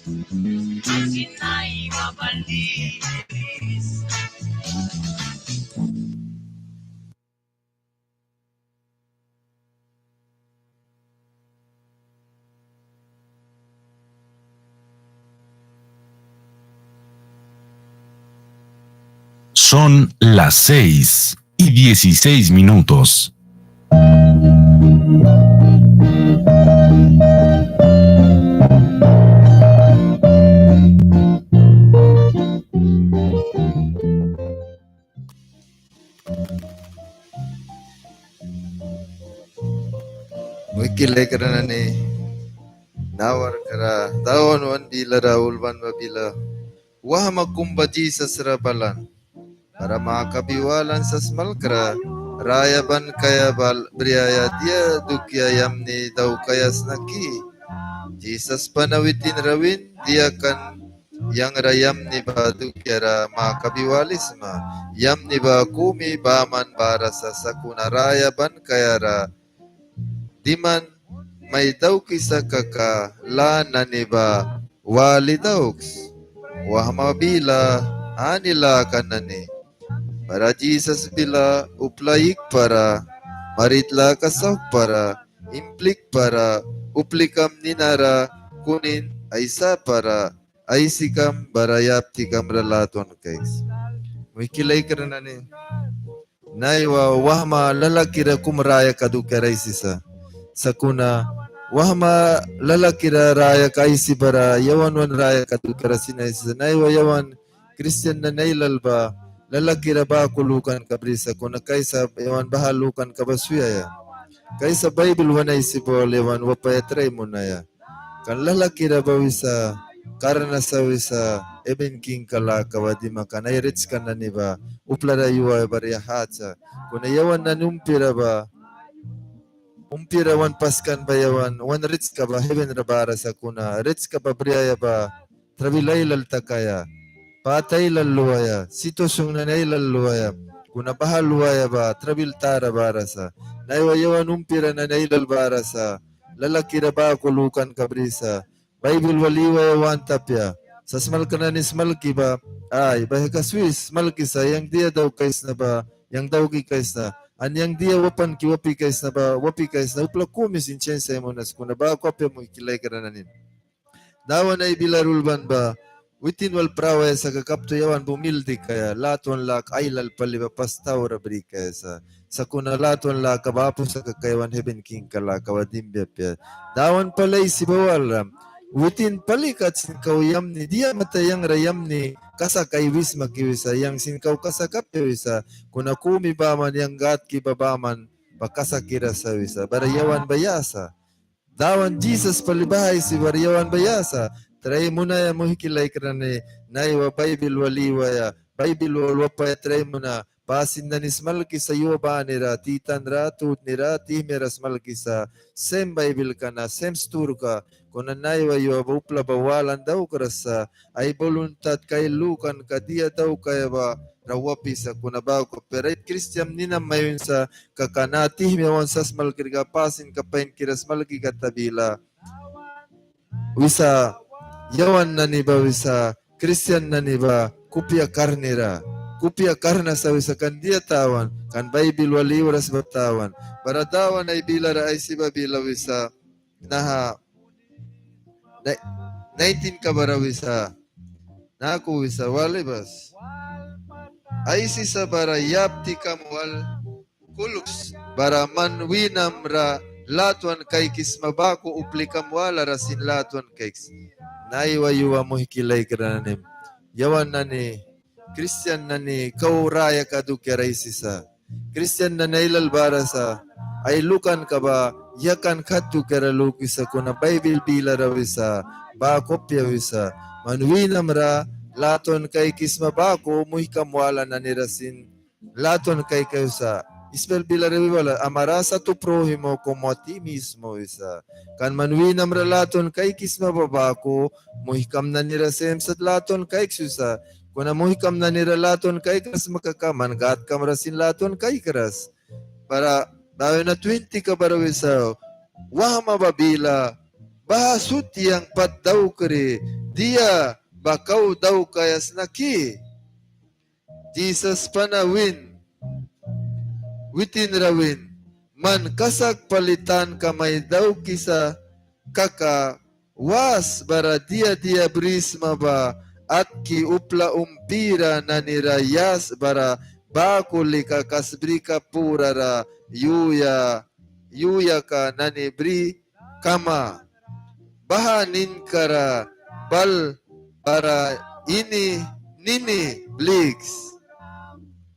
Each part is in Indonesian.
Asinay mabandis. Son las 6:16. Wikilay karena ni nawar kara tawon wan bila raul ban babila wah makumba Jesus rabalan para makabiwalan sa smal kara raya ban kaya bal briaya dia dukya yamni daw kayas naki Jesus panawitin rawin dia kan yang rayam ni ba dukya ra makabiwalisma yam ni ba kumi baman para sa sakuna raya ban kaya ra diman may daw kisa kaka la naniba walidaux wahmabila anila kanani para Jesus bila uplayik para maritla kasaw para implik para uplikam ninara kunin aysa para ay sikam barayap tikam relaton kays wikilay karanani naiwa wahma lalakira kumraya kadukara isisa sakuna wahma lalakira raya kaisi bara yawan wan raya kadukara sinaisa naiwa yawan Christian na nailalba lalakira ba kulukan kabrisa kuna kaisa yawan bahalukan kabasuyaya kaisa Bible wana isibol yawan wapayatray munaya kan lalakira bawisa karena sawisa eben king kala kawadi makana irits kana niba uplara yuwa bariya hatsa kuna yawan nanumpira ba umpira wan paskan bayawan wan rich ka ba heaven rabara sa kuna rich ka ba briya ba trabilay lal takaya patay lal luwaya sitwasyong nanay lal luwaya kuna bahal luwaya ba trabil tara bara sa naiwa yawan umpira nanay lal bara sa lalakira ba kulukan kabrisa Bible waliwa wan tapya sa smal ka na ni smalki ba ay bahe ka Swiss smalki sa yang dia daw kais na ba yang daw ki kais na anyang dia wapan ki wapi kais na ba wapi kais na upla kumis in chensa mo nas kuna ba ko apya mo ikilay karananin dawan ay bilarulban ba witin wal prawa sa kakapto yawan bumildi kaya laton lak ailal paliba pastawra bri kaya sa kuna laton la kabapo sa kakaywan heaven king kala kawadim pya dawan palay si bawal witin palikat sinkaw yam ni dia matayang rayam ni kasa kay wis magiwisa yang sinkaw kasa kapewisa kuna kumi baman yang gat ki babaman bakasa kira sa wisa barayawan bayasa dawan Jesus palibahay si barayawan bayasa try muna ya muhikilay krane naiwa Bible waliwaya Bible walwapaya try muna pasin na nismalki sa iyo ba nira titan ratut nira timeras malki sa sem Bible ka na sem stur ka kung naiwa iyo upla bawalan daw karasa ay voluntad kay lukan kadia daw kaya ba rawapi sa kunabaw ko pero Christian nina mayon sa kakanati miyawan sas malkirga pasin kapain kiras malki katabila wisa yawan na niba wisa Christian na niba kupya karnira kupya karna sa wisa kandia tawan kan Bible waliwaras batawan para tawan ay bilara ay siba bila wisa naha 19 ka bara wisa naku wisa walibas ay si sa bara yapti kamwal kuluks bara manwinam ra latuan kay kismabako uplikam wala rasin latuan kay naiwa yuwa mo hikilay karanim yawan na ni Christian na ni kauraya kadukya raisisa Christian na nailal bara sa ay lukan ka ba yakan katu kara lukisa kuna Bible bila rawisa ba kopya wisa manwinam ra laton kay kismabako muhikam wala na nirasin laton kay kayo sa Isbel bila wala amarasa tu prohimo como a ti mismo isa. Kan manwinam relaton kay kisma babako muhikam na nirasem sa laton kay ksusa. Kuna muhikam na niralaton kay kas makakaman gat kamrasin laton kay karas. Para daw na 20 ka barawisa wah mababila bahasut yang pat daw kare dia bakaw daw kayas naki. Jesus panawin, witin rawin, man kasak palitan kamay daw kisa kaka, was bara dia brisma ba, at ki upla umpira na nirayas bara bakuli ka kasbrika purara yuya ka nanibri kama bahanin kara bal para ini nini bligs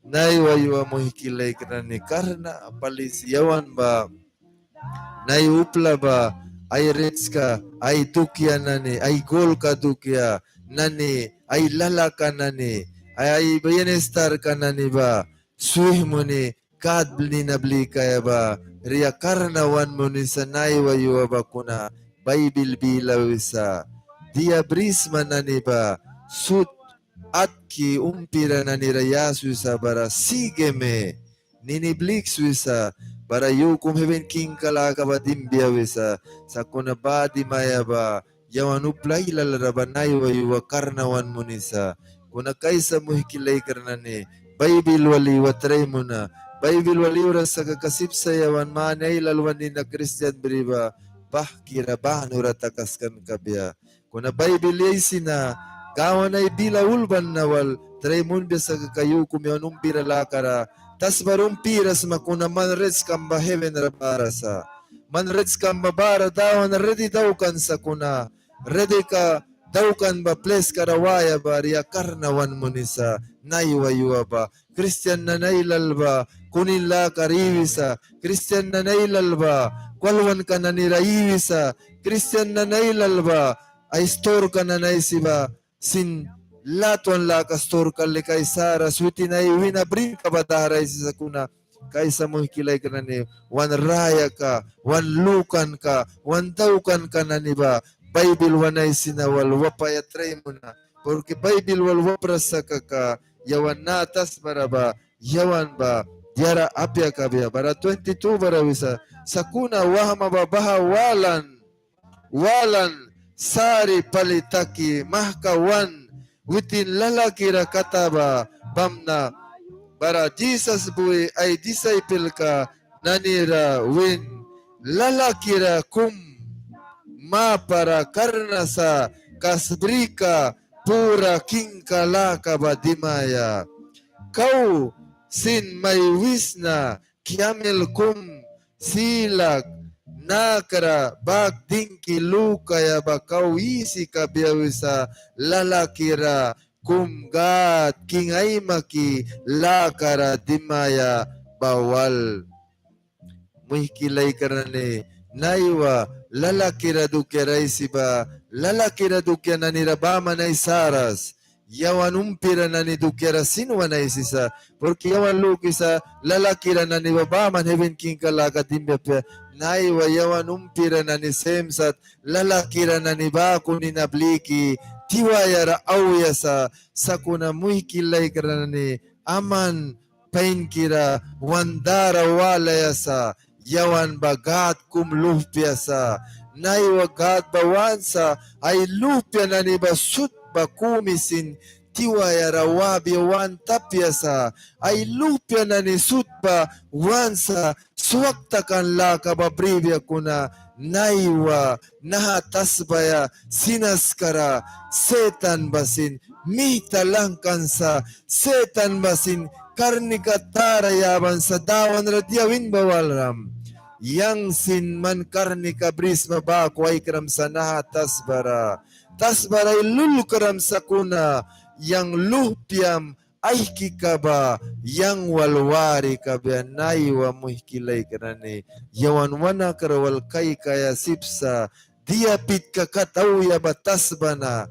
naiwaywa mo hikilay ka ni karna palis yawan ba naiupla ba ay rich ka ay tukya nani ay gol ka tukya nani ay lalaka nani ay bienestar ka nani ba suih mo ni kad na bli kaya ba riya karnawan mo ni sa naiwaywa ba kuna Bible bilaw sa dia brisma nani ba sut at ki umpira na nirayasu sa bara sigeme niniblik suisa bara yukum heaven king kala ka ba dimbia wisa sa kuna ba di maya ba yawan uplay lalarabanay wa karnawan mo nisa kuna kaysa mo hikilay karnani Bible wali watray mo na Bible wali oras sa kakasip sa yawan manay lalwan ni na Christian briba bah kirabahan uratakaskan kabya kuna Bible sina kawan ay bila ulban nawal tray mun sa kakayu kumyawan umpira lakara tas barum piras makuna manreds kamba heaven rabarasa manreds kamba bara dawan ready daw kan sa kuna ready ka daw kan ba place karawaya ba riya karnawan mo ni sa naiwayuwa ba Christian na nailal ba kunila kariwisa Christian na nailal ba kwalwan ka na niraiwisa Christian na nailal ba ay store ka na naisiba sin latuan la ka store ka li kay Sara suti na winabrin ka bataray sa kuna kaysa mo hikilay ka na ni wan raya ka wan lukan ka wan daukan ka na ni ba Bible wanay sinawal wapaya try mo na porque Bible wal waprasa ka yawan natas para ba yawan ba diara apya ka biya para 22 bara wisa sa kuna wahama babaha walan sari palitaki mahkawan witin lalakira kataba bamna bara Jesus buhay ay disciple ka nanira win lalakira kum ma para karna sa kasbrika pura king kalaka ba dimaya kau sin may wisna kiamil kum silag nakara bak dingki lukaya bakaw isi kabiyawisa lalakira kumgat kingay maki lakara dimaya bawal muhikilay karane naiwa lalakira dukya raisiba lalakira dukya nanirabama na isaras yawan umpira na ni dukya rasinwa na isisa porque yawan lukisa lalakira na ni babama heaven king kalaka dimbya naiwa yawan umpira na ni semsat lalakira na ni bako ni nabliki tiwayara awya sa sakuna muhikilay kara ni aman pain kira wandara walaya sa yawan bagat kum lumpia sa naiwa gat bawansa ay lumpia na ni basut bakumisin tiwayara wabi wan tapya sa ay lumpia na ni sutba wansa suwaktakan la kababribya kuna naiwa nahatasbaya sinaskara setan basin mita langkan sa setan basin karnika tarayaban sa dawan radyawin bawalram yang sin man karnika brisma bako ay karam sa nahatasbara tasbara ilulukaram sa kuna yang lupiam ay kikaba yang walwari kabya naiwa muhikilay kanani yawan wana karawal kay kaya sipsa diapit kakatawya ba tasbana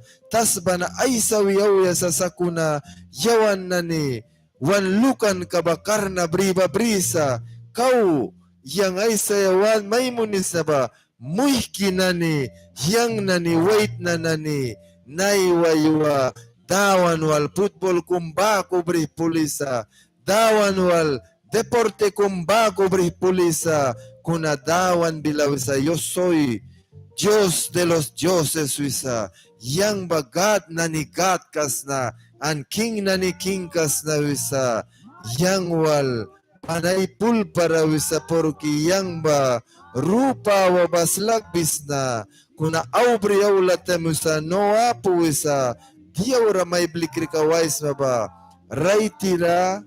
ay sawiyawya sa sakuna yawan nani wanlukan kabakar na briba brisa kau yang ay sayawan may munisa ba muhkinani yang nani wait na nani naiwaywa dawan wal football kumbako bri pulisa dawan wal deporte kumbako bri pulisa kuna dawan bilawisa yo soy Diyos de los dioses wisa, yang bagat na ni God kas na, an king na ni king kas na wisa, yang wal panay pul para wisa porki yang ba rupa wa baslak bisna, kuna aubri aulatem wisa noa pu wisa, dia ora may blikri kawais ba, raitira,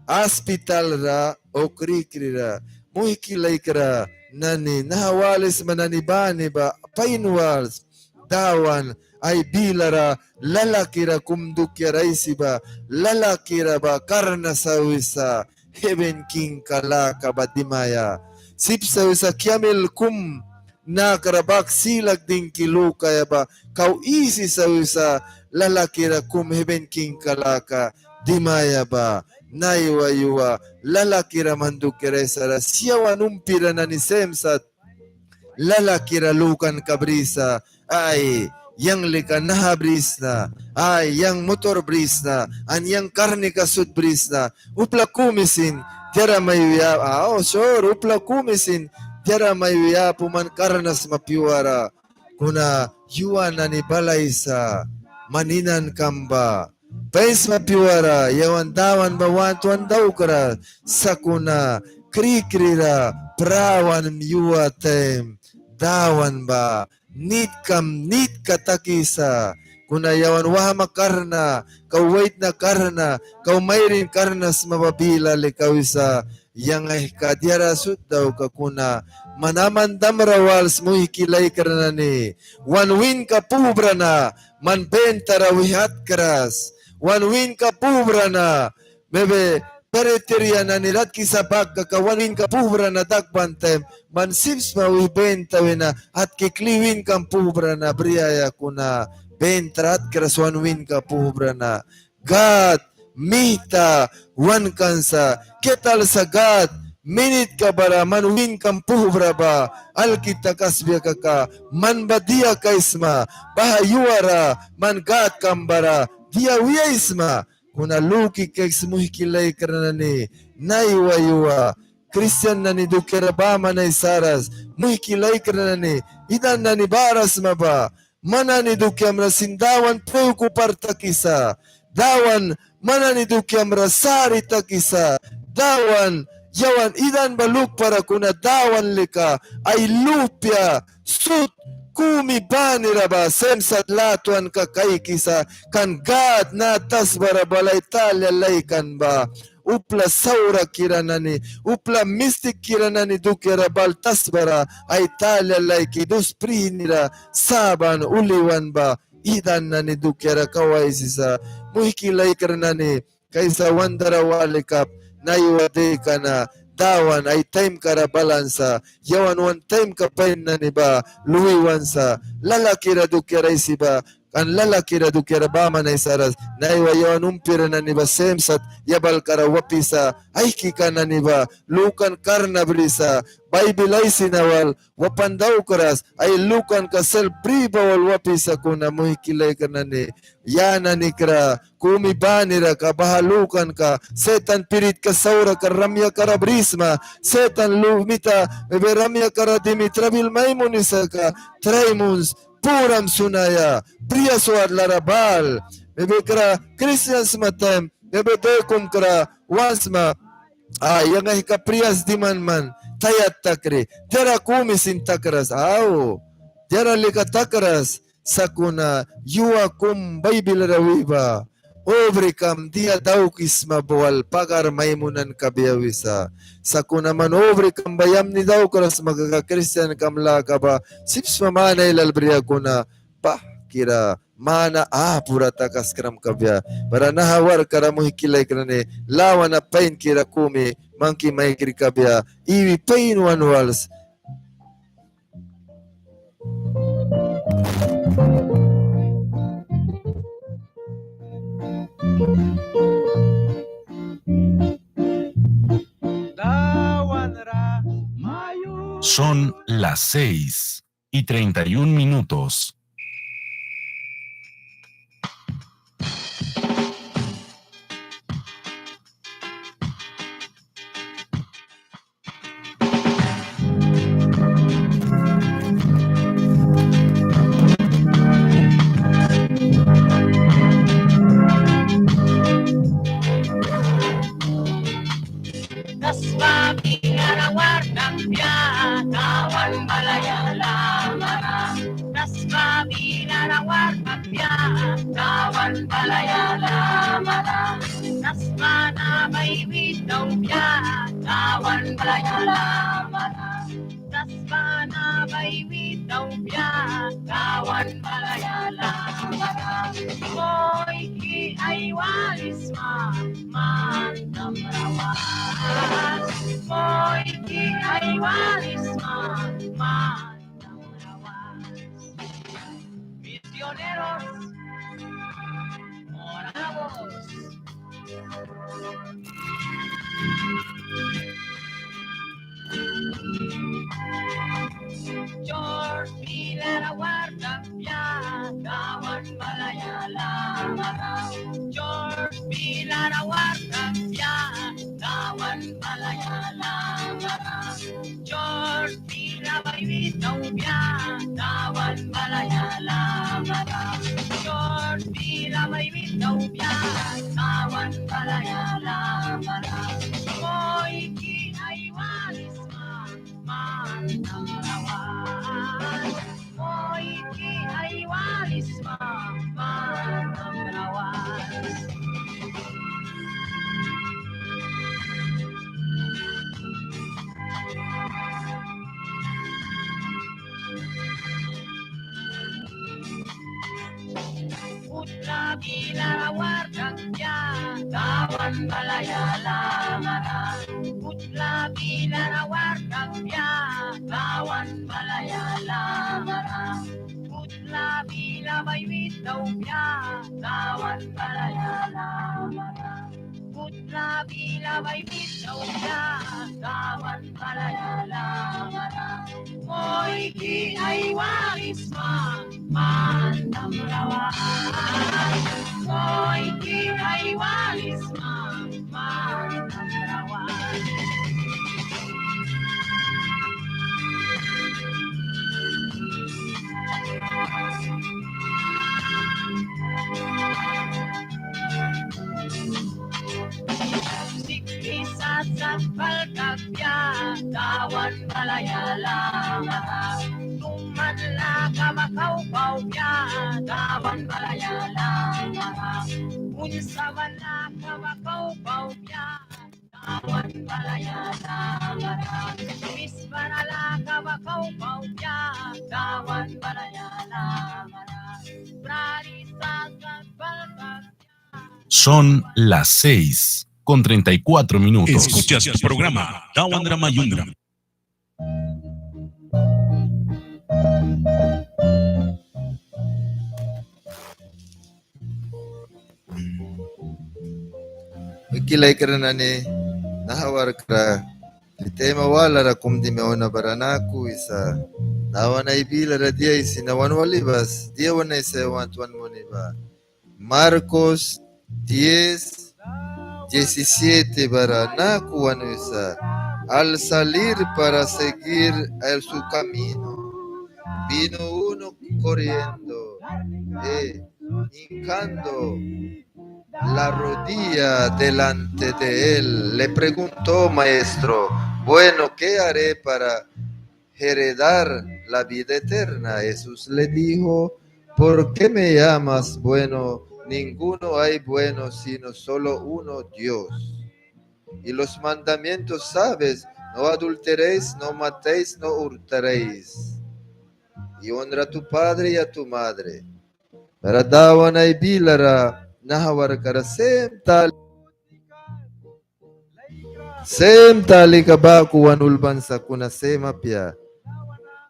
hospital ra o krikira, muhikilay kara, nani nahawalis mananibani ba painwals dawan ay bilara lalakira kumdukya raisiba lalakira ba karna sawisa heaven king kalaka badimaya sipsawisa kiamil kum na karabak silag ding kilukaya ba kau isi sawisa lalakira kum heaven king kalaka dimaya ba naiwa lalakira mandukira sara siyawan umpira na ni semsat lalakira lukan kabrisa ay yang lika naha brisna ay yang motor brisna an yang karne kasut brisna upla kumisin tiara mayuya sure upla kumisin tiara mayuya puman karnas mapiwara kuna yuana ni balaisa maninan kamba Pais mapiwara, yawan dawan bawantuan daw kara, sakuna, krikrira, prawan miwa tem, dawan ba, nit katakisa, kuna yawan wahama karna, kau wait na karna, kau mayrin karnas mababila likawisa, yang ay kadiara daw kakuna, manaman damrawals muhikilay karna ni, wanwin ka pubra na, manbentara wihat keras, wanwin ka pubra na, bebe pereteria na nirat kisabag kakawanwin ka pubra na dagbantem, mansips mawibenta wina at kikliwin kang pubra na briaya kuna, bentra at keras wanwin ka pubra na, God, mita, wan kansa, ketal sa God, minit ka bara, manwin kang pubra ba, alkita kasbiya kaka, man badia kaisma, bahayuara, man God kambara, dia wiyaisma, kuna luki keks muhikilay karana ni, naiwayuwa, Christian na ni dukera bama na isaras, muhikilay karana ni, idan na ni baras maba, mana ni dukyam rasindawan peuku partakisa, dawan mana ni dukyam rasari takisa, dawan yawan idan baluk para kuna dawan lika ay lupya sut kumi bani raba semsat latuan kakay kisa kan God na tas barabalay talya laykan ba upla saura kiranani upla mystic kiranani dukera bal tas bara ay talya layki dus prinira saban uliwan ba idan nani dukera kaway sisa muhikilay karanani kaysa wandara walikap naiwade ka na dawan ay time kara balansa yawan one time ka pain na ni ba luwiwan sa lalakira dukira isiba kan lalakira dukira bama na isaras naiwa yawan umpira na ni ba semsat yabal kara wapisa ay kika na ni ba lukan karna brisa Bible ay sinawal wapandaw karas ay lukan ka self-pribawal wapisa kuna muhikilay ka na ni yana ni kra kumibanira ka bahalukan ka setan pirit ka saura ka ramya kara brisma setan lumita ramya kara dimitrabil maimunisa ka traimuns puram sunaya priya suad larabal bebe kra Christians matem bebe dekum kra wasma yang ay kapriyas diman tayat takre tera kumisin takras tera lika takras sakuna yuwa kum Bible rawiba overcome dia daukis mabawal pagar maimunan kabiyawisa sakuna man overcome bayam ni daukras magaka-Christian kamla kaba sips mamana ilalbriya kuna kira mana pura takas kram kabya para nahawar karamu hikilay krane lawan na pain kira kumi mangki may kiri kabya iwi pain one wals Son las 6:31. warkapya tawan balayala mara nasmana may widawya tawan balayala mara nasmana may widawya tawan balayala mara moy ki ay walis mandam rawas moy ki ay walis mandam rawas misioneros moravos George Pilar Warkapya tawan balayala mara George Pilar Warkapya tawan balayala mara George Pilar Vitawya tawan balayala mara George Pilar Vitawya tawan balayala mara Moy ki ay walis mandam rawas moy ki ay walis mandam rawas Putra Pilar Warkapya tawan balayala mara Putra Pilar Warkapya tawan balayala mara Putra Pilar Vitawya tawan balayala mara Putra Pilar Vitawya tawan balayala mara Moy ki ay walis mandam rawas Moy ki ay walis mandam rawas Siklisat sa palkapya tawan balayala mara Tumanla ka makaupaw-pya tawan balayala mara Unsa wala ka makaupaw-pya tawan balayala mara Misbarala ka makaupaw-pya tawan balayala mara Prarisa sa palkapya Son las 6:34. Escuchas tu programa Tawan Ramayundram. Mikilay ka na ni nahawar ka. Litema wala ra kum di meona baranaku isa. Tawan ay bila ra dia isinawan walibas. Dia wana isa wantuan mo ni ba. Marcos 10:17 baranaku anu isa. Al salir para seguir su camino, vino uno corriendo, hincando la rodilla delante de él. Le preguntó, maestro, bueno, ¿qué haré para heredar la vida eterna? Jesús le dijo, ¿por qué me llamas bueno? Ninguno hay bueno sino solo uno, Dios. Y los mandamientos sabes, no adulteréis, no matéis, no hurtaréis. Y honra a tu padre y a tu madre. Para dawan ay bilara, nahawar kara sem tali kabaku ulban sa kuna sema pia.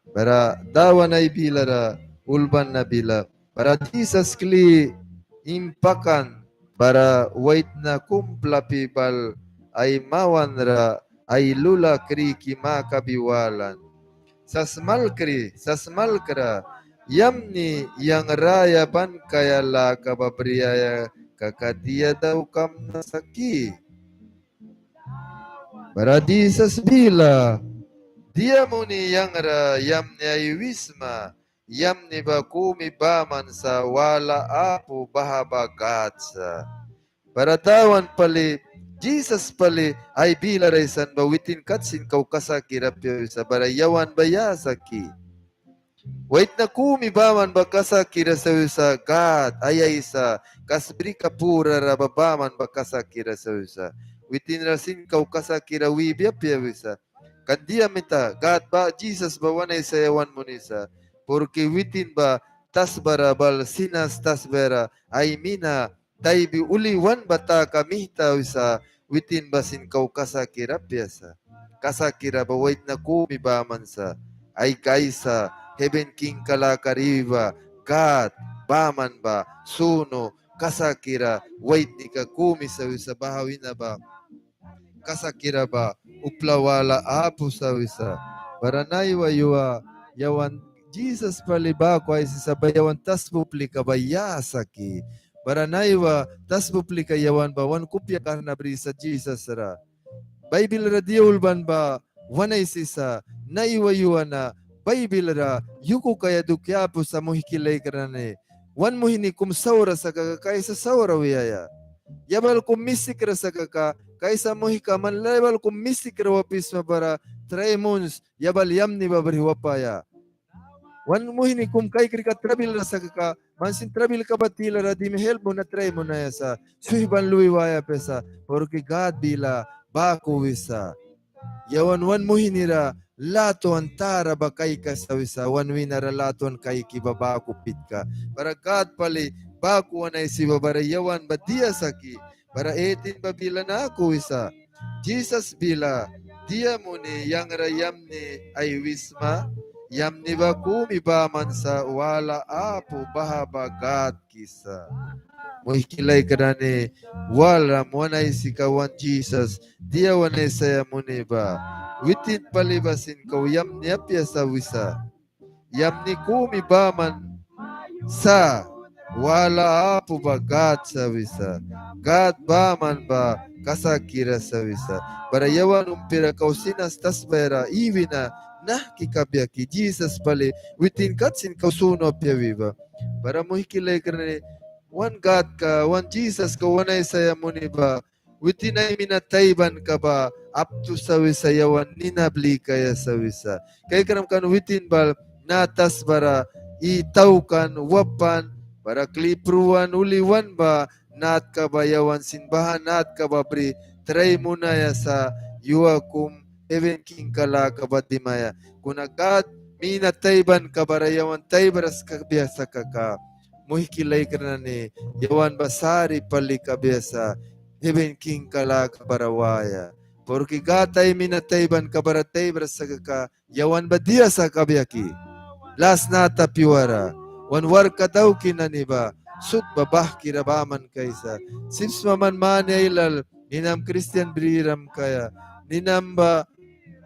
Para dawan ay bilara, ulban na bila. Para disas kli impakan, para wait na kumpla pibal, ay mawanra ay lula kri kimakabiwalan. Sasmalkra, yamni yang raya ban kaya la kababriya kakatia daw kam nasaki. Baradi sasbila, dia muni yang ra yamni ay wisma, yamni bakumi baman sa wala apo bahabagatsa. Baratawan pali, Jesus pali ay bilaraysan bawitin katsin kau kasaki rapyo sa barayawan bayasaki. Wait na kumi baman bakasa kira sa God ayaysa kasbri kapura rababaman bakasa kira sa witin rasin kau kasa kira wibya piawisa kandia mita God ba Jesus bawana isa yawan munisa porque witin ba tasbara bal sinas tasbera ay mina taibi uli wan bata kamihta wisa witin basin kau kasa kira piasa kasa kira ba wait na kumi baman sa ay kaisa Heaven King Kalakariva, God, Baman ba, Suno, Kasakira, Wait ni Kakumi sa bahawina ba, Kasakira ba, Uplawala Apu sa wisa, Baranaywa yuwa, Yawan Jesus palibako ay sabayawan tas publika ba yasaki, Baranaywa tas publika yawan ba, wan kupya karna brisa Jesus ra, Bible radio ulban ba, wanay sisa, naiwa yuwa na, Bible ra yuko kaya dukyapo sa muhikilay karane wan muhini kum saura sa kaka kaysa saura wiyaya yabal kum misik ra sa kaka kaysa muhika man labal kum misik ra wapis mabara 3 months yabal yamni babari wapaya wan muhini kum kay krika trabil ra sa kaka mansin trabil ka batila ra di help mo na try mo na yasa suhiban luiwaya pesa porque God bila bako wisa yawan wan muhinira lato antara bakay ka sa wisa wan winara lato an kay kibabako pitka para God pali baku anay si babara yawan badia saki para etin babila na ako wisa Jesus bila dia muni yang rayam ni ay wisma yam ni baku mibaman sa wala apo bahaba God kisa muhikilay kanane wala mwanay si kawan Jesus dia wanay saya muni ba witin palibasin kau yam ni apya sa wisa yam ni kumi baman sa wala apo ba God sa wisa God baman ba kasakira sa wisa para yawan umpira kau sinas tasbera iwina nah kikabyaki Jesus pali witin katsin kau suno apya wiba para muhikilay kanane one God ka, one Jesus ka, one saya muni ba, within ay minatayban ka ba, up to sa wisayawan, ninabli kaya sa wisa. Kaya kanam kan within bal, natas bara, itaw kan, wapan, para klipruan, uliwan ba, nat ka ba yawan sinbahan, nat ka ba pri, try muna ya sa yuakum, even king kala ka ba dimaya. Kunagat, minatayban ka bara yawan, taybaras ka biasa ka ka. Muhikilay kanane yawan basari pali kabesa Heaven King kala kabarawaya porque gatay minatayban kabaratay brasaka yawan badia sa kabyaki las nata piwara wan war kadaw kinaniba sut babah kirabaman kaysa sips maman manya ilal ninam Christian briram kaya ninamba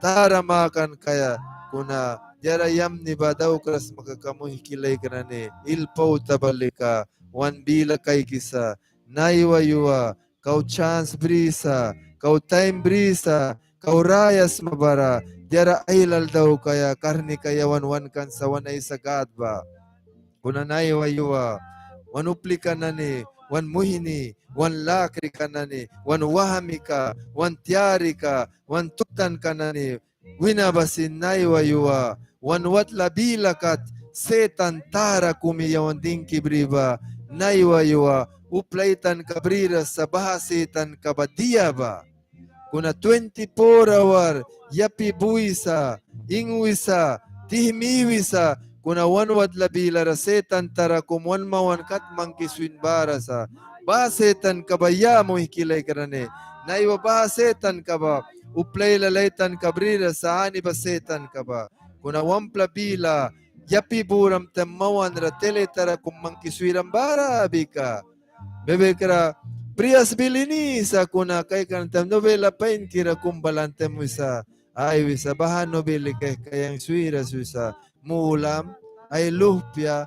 taramakan kaya kuna jara yam ni ba daw kras makakamuhi kilay kanane ilpaw tabalika wan bila kay kisa naiwa yuwa kau chance brisa kau time brisa kau rayas mabara jara ailal daw kaya karni kaya wan kan sa wan ay sagad ba kuna naiwa yuwa wan upli kanane wan muhini wan lakri kanane wan wahami ka wan tiari ka wan tutan kanane winabasin naiwa yuwa wan wat labila kat setan tara kumiyawan din kibriba naiwa yuwa uplaitan kabrira sa bahasetan kabadia ba kuna 24 hour yapi buisa ingwisa tihmiwisa kuna wanwad labila rasetan tara kumwan mawan kat mangkiswin barasa basetan kabaya mo hikilay karane naiwa basetan kaba uplay lalaitan kabrira sa ani basetan kaba kuna wampla bila yapi buram temawan ra tele tara kumangkiswiran bara bika bebe kara prias bilini sa kuna kay kantam novela pain kira kumbalante mo sa ay wisa bahan nobeli kay kayang swira suisa mulam ay lumpia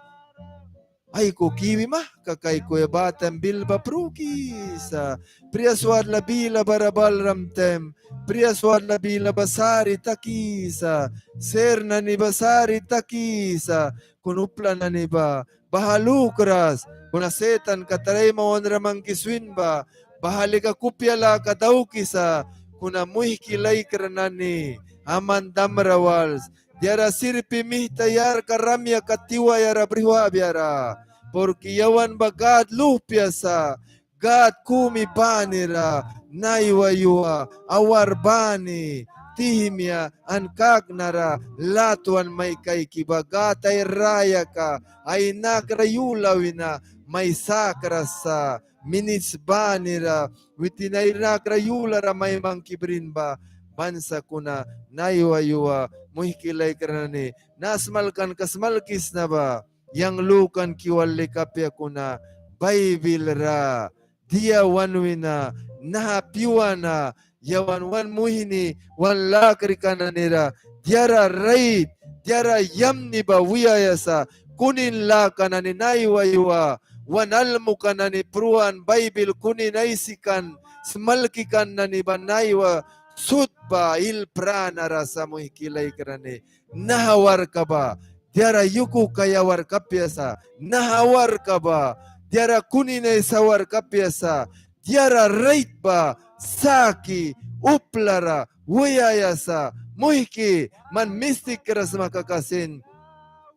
ay ko kiwi mah kakay ko batan bilba pruki sa priaswar la bila barabal ramtem priaswar la bila basari takisa serna ni basari takisa kunupla na ni ba bahalukras kuna setan kataray mawan ramang kiswin ba bahali ka kupyala kadaw kisa kuna muhikilay kranani aman damrawals Diara sirpi mihtayar karamya katiwa yara brihwa biara. Porque yawan bagad lupiasa. Gad kumi banira. Naiwa yuwa awar bani. Tihimya ankagnara. Latuan may kay kibagatay raya ka. Ay nakrayulawina. May sakrasa. Minits banira. Witinay nakrayulara may mangkibrinba. Bansa kuna naiwa-yuwa muhikilay karani nasmalkan kasmalkis na ba yang lukan kiwali kapya kuna Bible ra dia wanwina nahapiwana yawan wan muhini wan lakri kananira diara rait diara yamni ba wiyayasa kunin lakanani naiwa-yuwa wan almu kanani pruan Bible kunin aisikan smalkikan nani ba naiwa sutba il prana rasa muhikilay karane nahawar ka ba diara yuku kayawar kapyasa nahawar ka ba diara kunine sawar kapyasa diara right ba saki uplara wiyayasa muhiki man mistik keras makakasin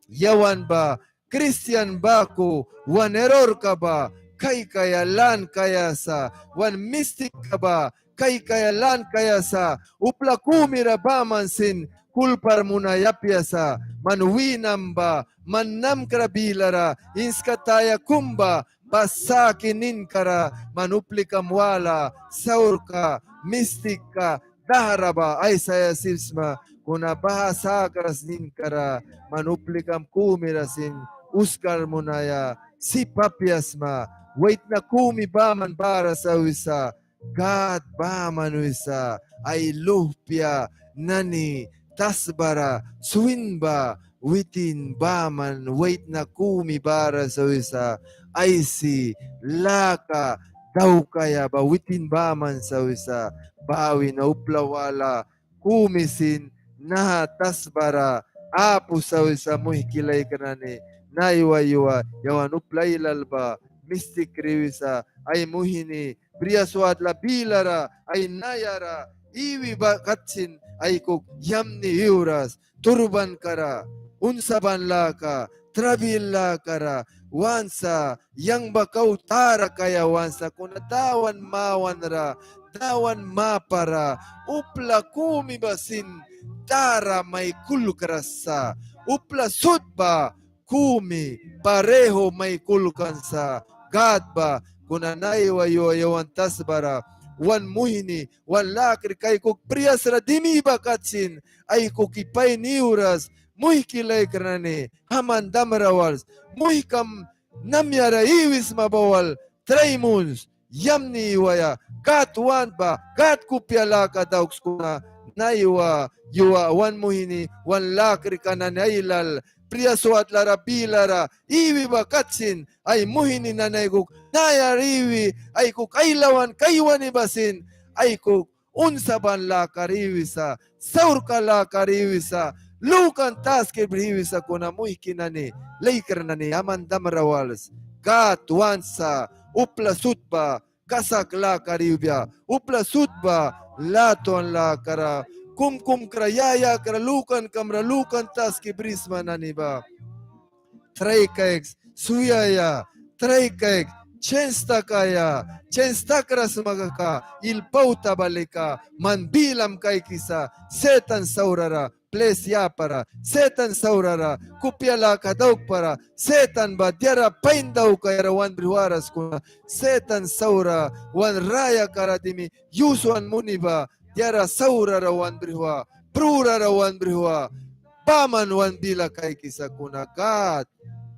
yawan ba Christian baku wan error ka ba kay kayalan kayasa wan mistik ka ba kay kayalan kayasa upla kumira bamansin kulpar muna yapyasa manuwinam ba mannam krabilara inskataya kumba basakinin kara manuplikam wala saurka mistika daharaba ay saya sisma kuna bahasa kerasnin kara manuplikam kumirasin uskar munaya sipapyasma wait na kumi baman para sa wisa God ba manuisa ay luhpya nani tasbara swinba witin baman wait na kumi bara sa wisa ay si laka daw kaya ba witin baman sa wisa bawi na uplawala kumisin na tasbara apu sa wisa muhikilay kanani naiwa-yuwa yawan uplailal ba mistik riwisa ay muhini Priya swat la bilara ay nayara iwi bakatsin ay kuk yamni hiuras turban kara unsaban laka trabil kara wansa yang bakau tara kaya wansa kuna dawan mawan ra dawan mapara upla kumi basin tara may kulkrasa upla sutba kumi pareho may kulkansa gadba kuna naiwa-yuwa yawan tasbara wan muhini wan lakri kay kuk priyas ra dimi bakatsin ay kuk ipay niuras muhikilay karane haman damrawals muhikam namyara iwis mabawal traimuns yamni iwaya kat wan ba kat kupyala ka dauks kuna naiwa yuwa wan muhini wan lakri kanane ailal priyaswat lara bilara iwi bakatsin ay muhini nanay kuk nayariwi ay kuk kailawan kaywan ibasin ay kuk unsaban la kariwisa saur kala kariwisa lukan taske briwisa kuna muhkinani leikarnani aman damrawals gat wansa upla sutba kasak la kariwya upla sutba laton la kara kum krayaya kralukan kamralukan taski brisma naniba traikaeks suyaya traikaek chensta kras magaka ilpauta balika manbilam kay kisa setan saurara plesya para setan saurara kupyala kadauk para setan ba diara paindaw kaya wan briwaras kuna setan saura wan raya karadimi yusuan muniba diara saura rawan brihwa prura rawan brihwa paman wan bila kay kisa kunakat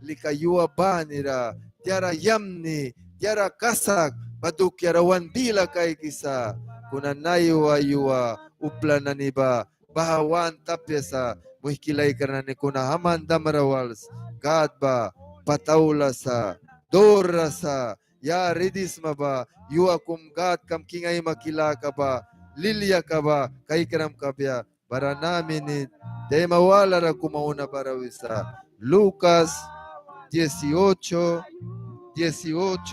likayua banira diara yamni diara kasak baduk yarawan bila kay kisa kunanaywa yuwa uplananiba bahawan tapyasa muhkilay karnani kuna haman damrawals gadba pataulasa dorasa ya ridis maba yuwa kum gad kam kingay makilaka ba Lilia ka ba kay karam kabya para namin de mawala ra kumauna para wisa Lucas 18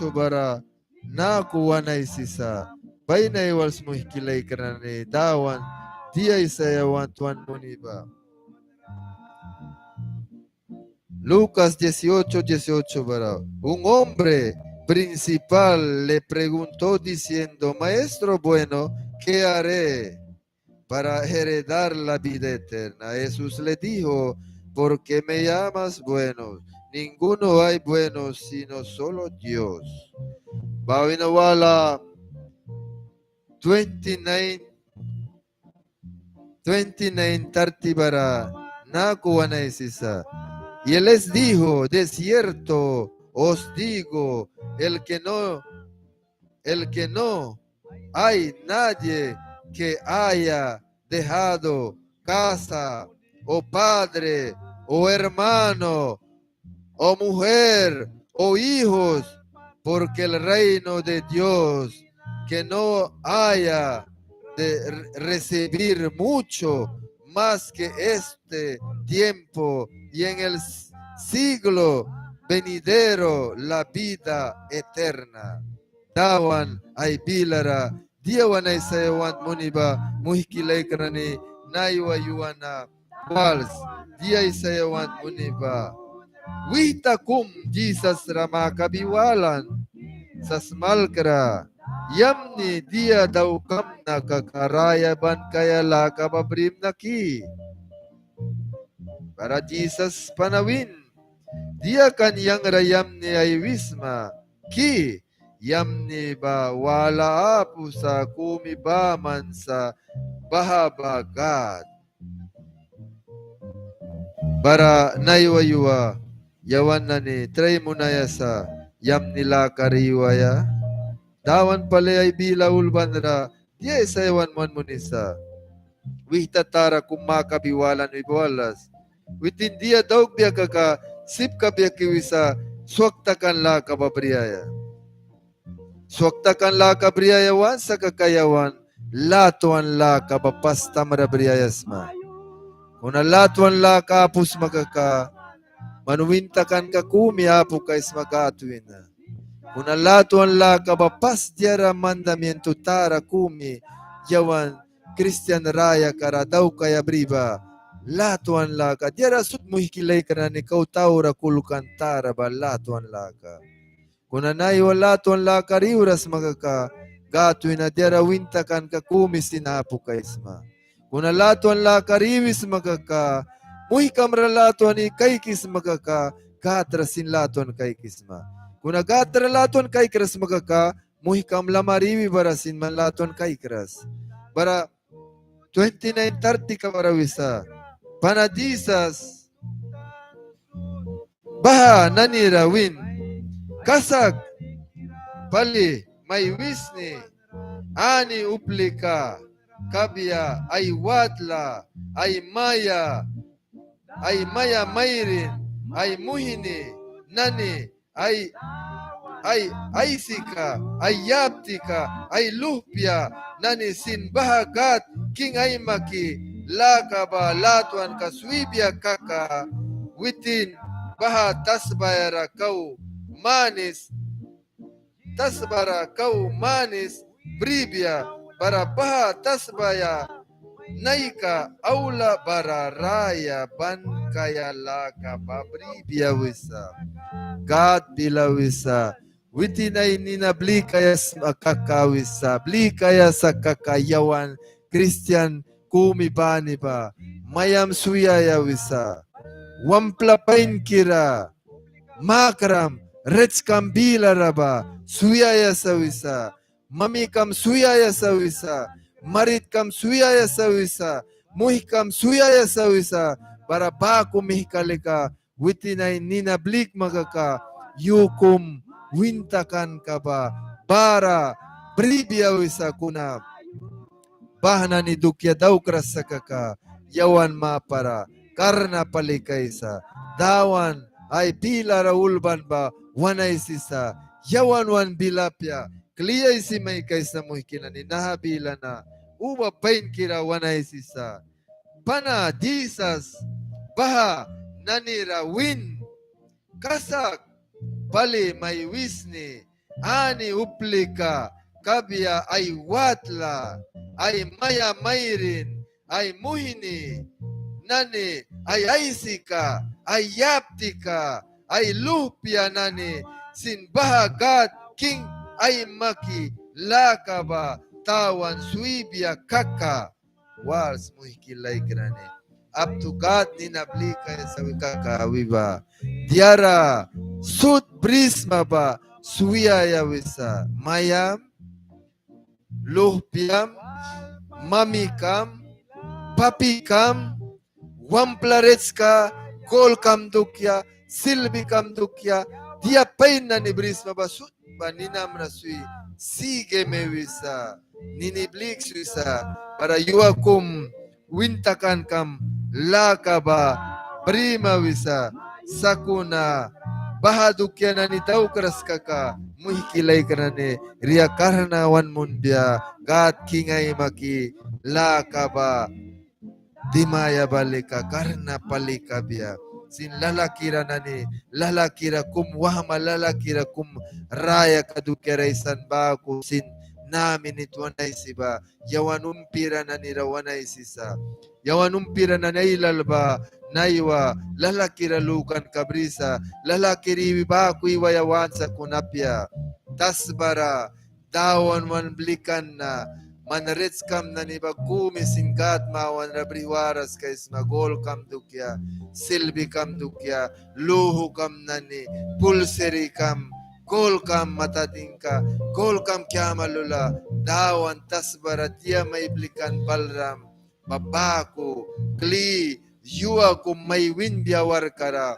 bara nakuha na isisa bay na iwals mo hikilay ka na ni dawan dia isayawan tuan mo ni ba Lucas 18:18 para. Un hombre principal le preguntó diciendo, Maestro bueno, ¿qué haré para heredar la vida eterna? Jesús le dijo, ¿por qué me llamas bueno? Ninguno hay bueno sino solo Dios. Bawinawala 29:30 para nakuha na isisa. Y él les dijo, de cierto os digo, el que no hay nadie que haya dejado casa o padre o hermano o mujer o hijos, porque el reino de Dios que no haya de recibir mucho más que este tiempo y en el siglo venidero la vida eterna. Tawan ay bilara diawan ay sayawan muniba muhikilay karani naiwa yuwana wals diay sayawan muniba. Witakum Jesus rama kabiwalan sasmalkra yamni dia daw kam na kakarayaban kaya la kababrim naki. Para Jesus panawin dia kan yang rayamni ay wisma ki yamni ba wala apu sa kumibaman sa bahabagat. Para naiwayuwa yawan na ni try mo na yasa yam nila kariwaya dawan pala ay bilaul bandra dia sayawan man munisa wihtatara kumakabiwalan ibawalas witin dia daug biya kaka sip ka biya kiwisa swaktakan la kababriyaya swaktakan la kabriyayawan sa kakayawan latuan la kabapasta marabriyayasma kuna latuan la kapus makaka manuwintakan ka kumi apo kais magatuin na. Kuna latuan la kabapas diara mandamiento tara kumi yawan Christian raya kara daw kaya briba. Latuan la ka diara sut muhikilay ka na ni kau taura kulukan tara ba latuan la ka. Kuna naiwa latuan la ka riuras magaka gatuin na diara wintakan ka kumi sinapo kais ma. Kuna latuan la ka riwis magaka muhikam ralatuan ni kaikis magaka katrasin latuan kaikisma. Kuna gatra latuan kaikras magaka muhikam lamariwi barasin man latuan kaikras. Bara 29:30 ka barawisa. Panadisas baha nanira win kasag pali may wisni ani uplika kabya ay watla ay maya mayrin, ay muhini, nani, ay sika, ay yaptika, ay luhpya, nani sinbahagat, king ay maki, lakaba, latuan kaswibya kaka, witin, baha tasbayara kau, manis, bribya, para baha tasbaya, naika aula bararaya ban kaya laka babri biawisa God bilawisa witinay nina bli kaya kakawisa bli kaya sa kakayawan Christian kumibani ba mayam suyaya wisa wamplapain kira makram rech kambila raba suyaya sa wisa mamikam suyaya sa wisa marit kam suyaya sawisa, muhikam suyaya sawisa, para bako mihikalika, witinay ninablik magaka, yukum wintakan ka ba, para bribiyawisa kuna, bahana ni dukya daw krasa kaka, yawan mapara, karna palikaysa, dawan ay pila raulban ba, wanay sisa, yawan wan bilapya, kliya isi may kaysa muhikina ni nahabila na, uwa pain kira wanay sisa. Pana disas baha nanira win kasak pali may wisni ani uplika kabya ay watla ay maya mayrin ay muhini nani ay aisika, ay yaptika, ay luhpia nani, sin bahagat king ay maki, lakaba, tawan suibia kaka, wars muhikilay grane. Up to God ninablika sa wikaka wiba. Diara, sud prisma ba, suya wisa, mayam, luhpiam, mamikam, papikam, Wamplarets gol kam dukya, silbi kam dukya, dia pain na ni brisma basut ba ninam na sui, sige me wisa, niniblik suisa, para yuakum wintakan kam lakaba, prima wisa, sakuna, bahadukya na ni tau keras kaka, muhikilay karane, ria karna wan mundia, gat kingay maki, lakaba, Dimaya balika karna palika biya. Sin lalakira nani, lalakira kum wahma lalakira kum raya kadukeraisan baku sin namin ituanay siba. Yawanumpira nani rawanay sisa. Yawanumpira nanay lalba naiwa lalakira lukan kabrisa. Lalakiri baku iwayawan sa kunapya. Tasbara dawan man blikan na. Manarits kam na ni bagkumi singkat mawan rabriwaras kay smagol kam dukya, silbi kam dukya, luhu kam nani, pulseri kam, gol kam matatingka, gol kam kyamalula, dawan tasbara tiya maiblikan balram, babaku, kli, yuwa kum may windya warkara,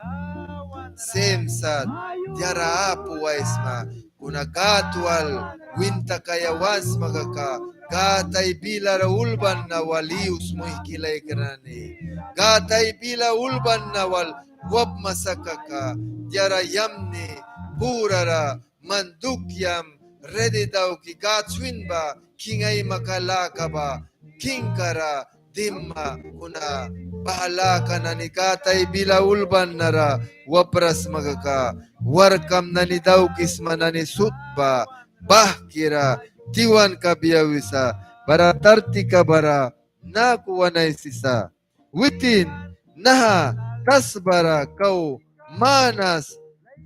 semsat, tiara apu waisma, kunakatwal, winta kaya was magaka, Gatay bila ulban na walius mo ikilay kanani. Gatay bila ulban na wal wab masakaka. Diara yamni burara mandukyam ready daw ki gatswin ba kingay makalaka ba kingkara dimma kuna bahala ka na ni gatay bila ulban nara wapras magaka warkam na ni daw kisma na ni sutba bahkira Tiwan kabiyawisa, bara tartika bara, nakuwanay sisa. Witin, naha, tasbara kau, manas,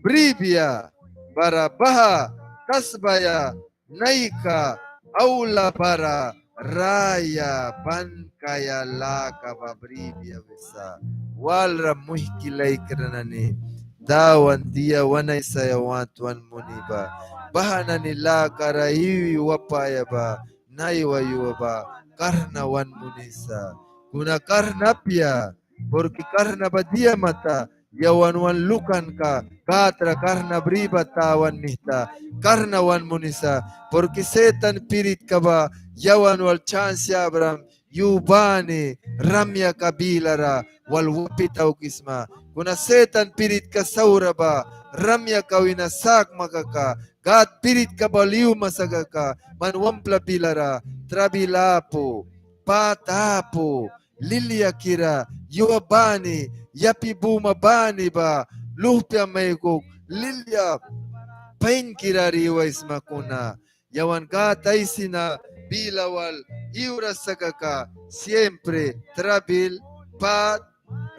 bribia, bara baha, tasbaya, naika, aula bara, raya, bankaya laka babribia wisa. Walra muhkilay karanani, dawan dia wanay sayawatuan muniba. Bahana nila karaiwi wapaya ba, naiwayu ba, karna wan munisa. Kuna karna pia, porque karna ba dia mata, yawan wan lukan ka, katra karna briba tawan nihta, karna wan munisa, porque setan pirit ka ba, yawan wal chance abram, yubani, ramya kabilara, wal wapitaw kisma. Kuna setan pirit ka saura ba, ramya kawina sak makaka, Gat pirit ka baliw masagaka, manwampla pilara, trabilapo, patapo, lilia kira, yuabani, yapibuma bani ba, luhpya maykok, lilia, pain kira riwais makuna, yawan gatay sina, bilawal, iuras sagaka, siempre, trabil, pat,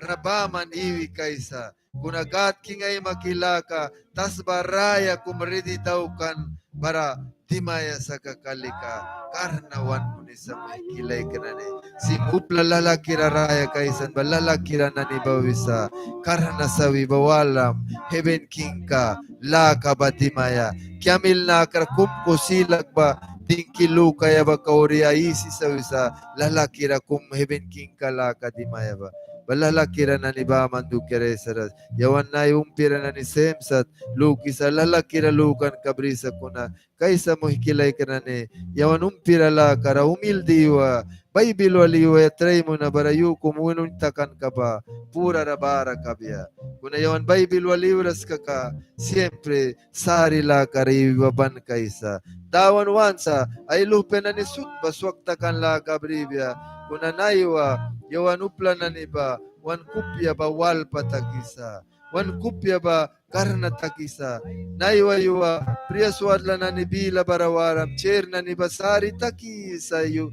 rabaman iwi kaisa. Kunagat kingay makilaka, tas baraya kumridi taukan para dimaya sa kakalika. Karnawan mo ni sa makilay ka na ni. Si upla lalaki raraya kaisan ba lalaki na ni bawisa. Karna sawi bawalam, heaven king ka, laka ba dimaya. Kiamil na karakum ko silag ba, tingkilu kaya ba kauria isi sa wisa, lalaki ra kum heaven king ka laka dimaya ba. Balalakira na ni Bamandu Keresaras. Yawan na umpira na ni Semsat. Lukisa lalakira lukan kabrisa kuna. Kaisa mo hikilay ka na ni. Yawan umpira la kara umildiwa. Baibilo aliwa ya tray mo na barayu kumununtakan ka ba. Pura rabara kabya. Kuna yawan Baibilo aliwras ka ka. Siyempre sari la kariwaban kaisa. Tawan wansa ay lupe na ni sut baswaktakan la kabribya. Kuna naiwa yawan upla na ni ba, wan kupya ba wal patakisa, wan kupya ba karna takisa, naiwa yuwa, priyaswadla na ni bila barawaram, cher na ni basari takisa yu,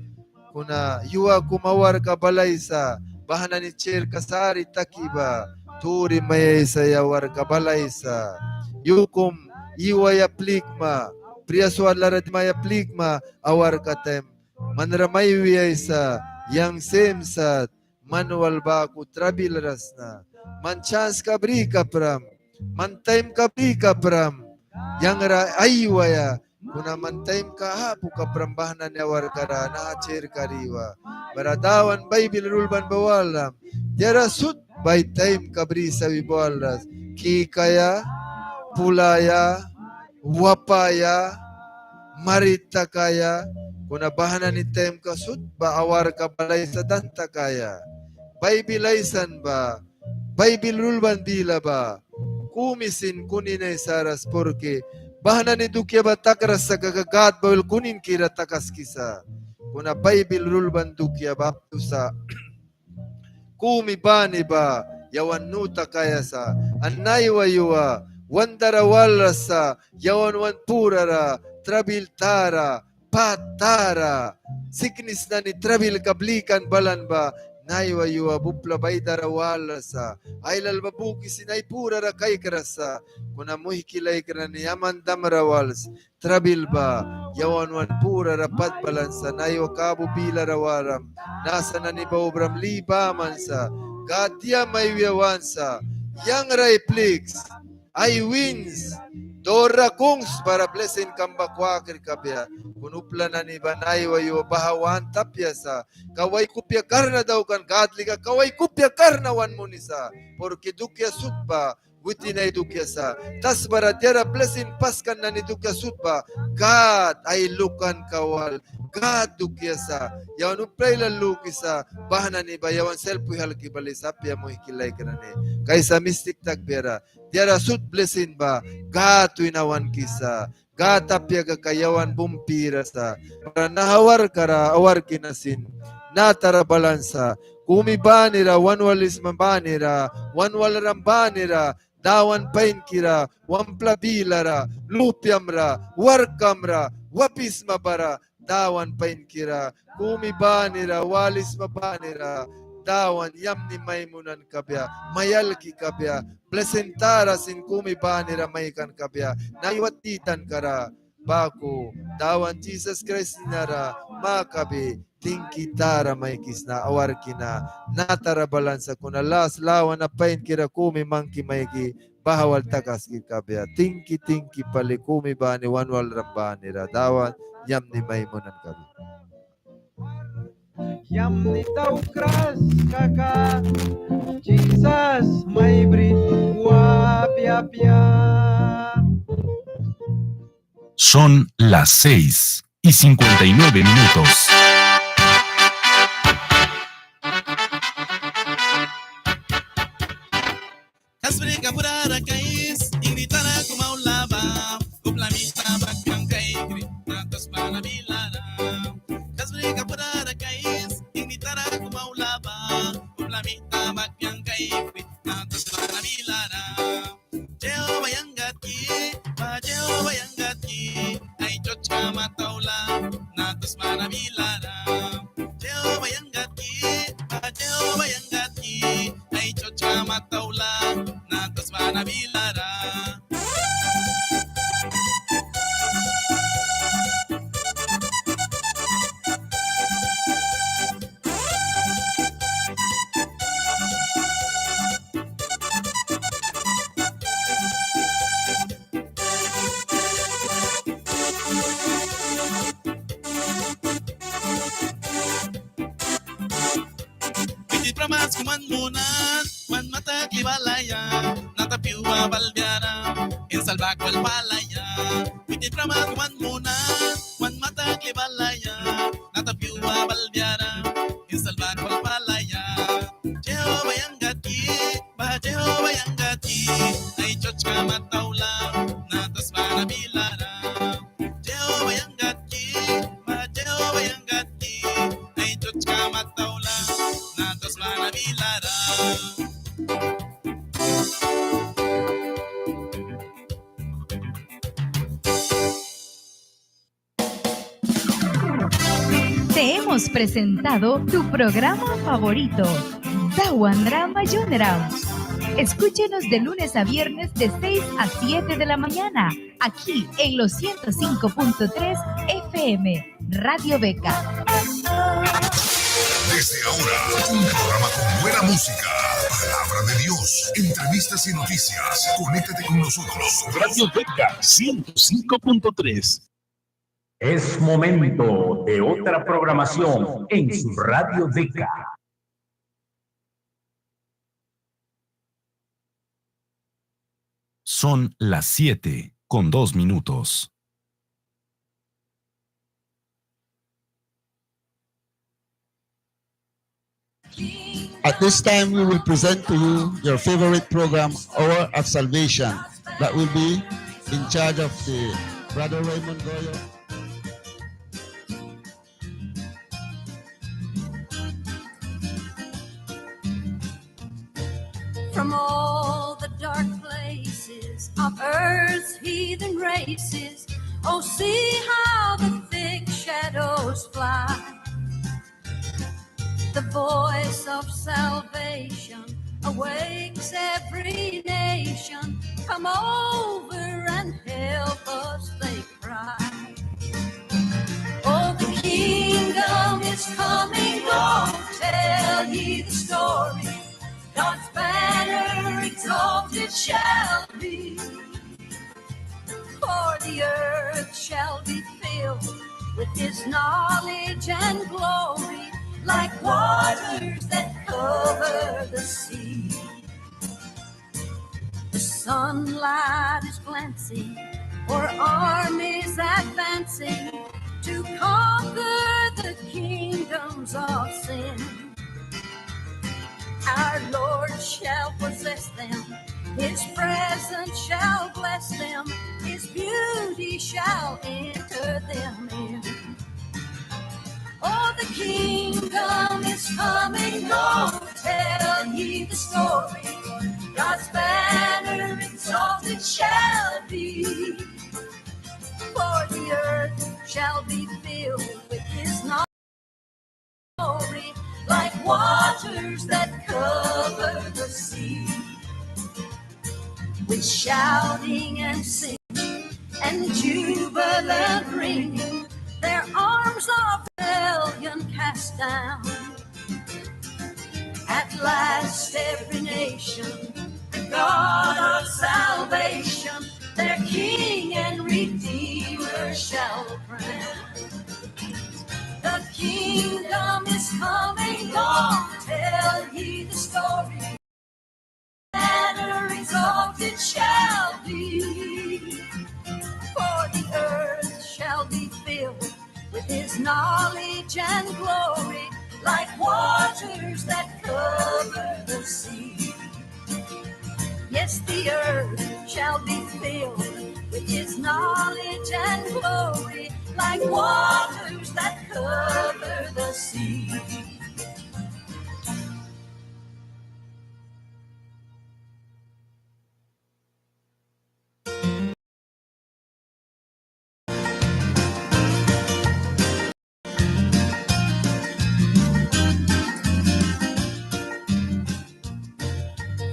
kuna yuwa kumawar ka balaysa, bahana ni Cher kasari takiba, turi mayaysa yawar kabalaysa, yukum iwaya plikma, priyaswar larad maya plikma, awar katem, manramay wiyaysa, yang semsat, manual baku trabil rasna, man chance kabri kapram, man time kabri kapram, yang ra aywaya, kuna man time kahapu kaprambahanan yawar kara, na-cher kariwa, baradawan Bible rulban bawalam, tiara sud by time kabri sa wibawalas, kikaya, pulaya, wapaya, marita kaya, kuna bahanan ni time ka sud ba awar ka balay sa danta kaya, Bible aysan ba, Bible rulban bila ba, kumisin kuninay saras porque, bahanan ni dukya ba takras sa kagagat bawil kunin kira takas kisa, kuna Bible rulban dukya ba sa, kumi bani ba, yawan nuta kaya sa, anay wayuwa, wandara walasa, yawan wan purara, trabil tara, patara, siknis na ni trabil kablikan balan ba, naiwayuwa bupla baydara walasa, aylal babuki sinay purara kay karasa, kuna muhikilay kara ni yaman damra wals, trabil ba, yawan wan purara pat balansa, naiwa kabu bila rawaram, nasa na ni baubram liba mansa, gatia may wiyawansa, yang raiplix, I wins, Dora kungs para blessing kamba kwakir kabya. Kunupla na ni banay wayo bahawan tapya sa. Kaway kupya karna daw kan kadliga. Kaway kupya karna wan mo nisa. Porque dukya sutba. Witi na idukya sa. Tas bara tiara blessing paskan na ni dukya sutba. God ay lukan kawal. God dukya sa. Yawan uplay laluki sa. Bahana ni ba yawan selfie halki bali sapya mo hikilay ka na ni. Kaysa mystic tagbera. Tiara sut blessing ba. Gato inawan kisa, gatapya kakayawan bumpira sa, para nahawar kara, awar kinasin, natara balansa, kumibanira, wanwalis mabanira, wanwalarambanira, dawan pain kira, wamplabilara, lupyamra, warkamra, wapis mabara, dawan pain kira, kumibanira, walis mabanira, dawan yam ni maymunan kabya, mayalki kabya, plesentara sin kumi banira maykan kabya, naiwatitan kara, baku, dawan Jesus Christ nara, makabi, tingkitara maykis na awarkina, natara balansa kuna las lawan na pain kira kumi mangki mayki, bahawal takas ki kabya, tingki pali kumi bani wanwal rambanira, dawan yam ni maymunan kabya. Yam ni tau kras kaka Jesus may brit wapia. Son las 6:59. Kasbrika purara kais, ingritara kumaulaba, kuplamita bakang kaigri, natas para bilara. Kasbrika purara kais, ingritara kumaulaba, kuplamita bakang kaigri, natas para bilara. Jehovah yang gati, Jehovah yang gati, ay chocha mataula, natas para bilara. Jehovah yang gati, Jehovah yang gati, ay chocha mataula, natas para bilara. Pramas kuman munan, man mata klibalaya, natapiwa balbiara, in salvaco al palaya. Piti pramas kuman munan, man mata klibalaya, natapiwa balbiara, in salvaco al palaya. Jehovah yang gati, bah Jehovah yang gati, ay chochka mataula, natas para bilara. Jehovah yang gati, bah Jehovah yang gati, ay chochka mataula, natas para bilara. Te hemos presentado tu programa favorito, Tawan Rama Yunram. Escúchenos de lunes a viernes de 6 a 7 de la mañana, aquí en los 105.3 FM, Radio Beca. Desde ahora, un programa con buena música, palabra de Dios, entrevistas y noticias. Conéctate con nosotros. Radio Beca 105.3. Es momento de otra programación en su Radio Beca. Son las 7:02. At this time, we will present to you your favorite program, Hour of Salvation, that will be in charge of the Brother Raymond Goyo. From all the dark places of earth's heathen races, oh, see how the thick shadows fly. The voice of salvation awakes every nation. Come over and help us, they cry. Oh, the kingdom is coming, oh, tell ye the story. God's banner exalted shall be, for the earth shall be filled with his knowledge and glory, like waters that cover the sea. The sunlight is glancing, for armies advancing to conquer the kingdoms of sin. Our Lord shall possess them, his presence shall bless them, his beauty shall enter them in. Oh, the kingdom is coming, oh, tell ye the story. God's banner exalted shall be, for the earth shall be filled with his glory, like waters that cover the sea. With shouting and singing and jubilant ringing, their arms of rebellion cast down. At last every nation, the God of salvation, their King and Redeemer shall crown. The kingdom is coming, oh, tell ye the story. Banner exalted shall be, for the earth shall be filled with his knowledge and glory, like waters that cover the sea. Yes, the earth shall be filled with his knowledge and glory, like waters that cover the sea.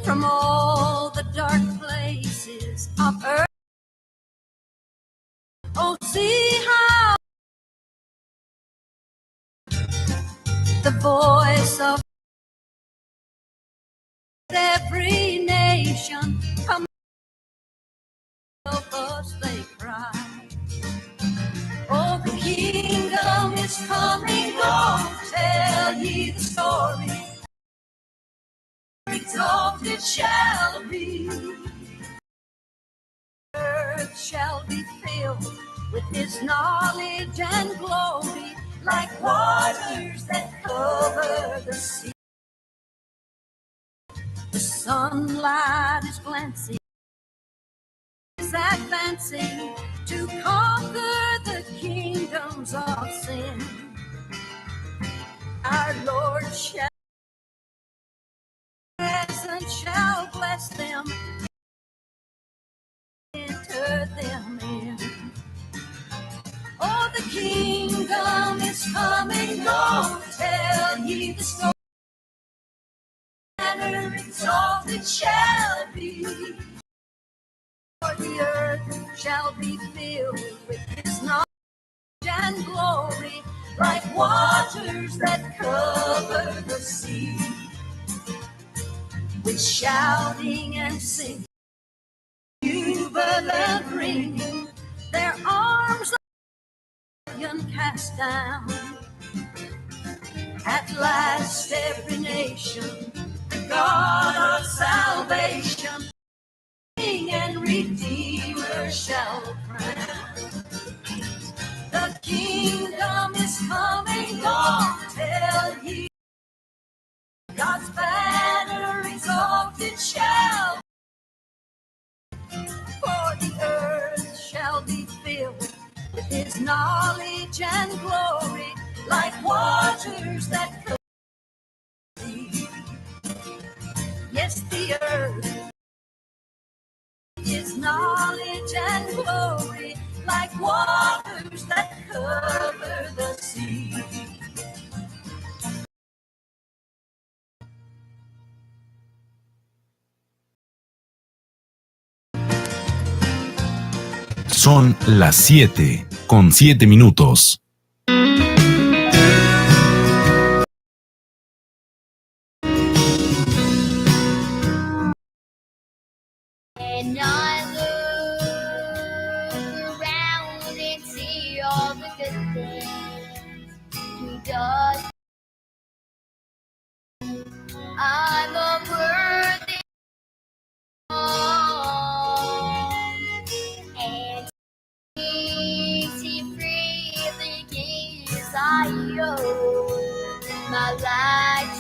From all the dark places of earth, oh, see how the voice of every nation, come help us, they cry. Oh, the kingdom is coming, oh, tell ye the story. Exalted shall be, earth shall be filled with his knowledge and glory, like waters that cover the sea. The sunlight is glancing, is advancing to conquer the kingdoms of sin. Our Lord shall presence shall bless them, enter them in. Oh, the kingdom is coming, oh, tell ye the story. be filled with his knowledge and glory, like waters that cover the sea. With shouting and singing, jubilant ringing, their arms cast down. At last every nation, the God of salvation, King and Redeemer shall crown. The kingdom is coming, God, tell ye. God's banner exalted shall, for the earth shall be filled with his knowledge and glory, like waters that cover the sea. Yes, the earth, his knowledge and glory, like waters that cover the sea. Son las 7:07. And I look around and see all the good things he does. I'm a worthy and he freely gives. I owe my life.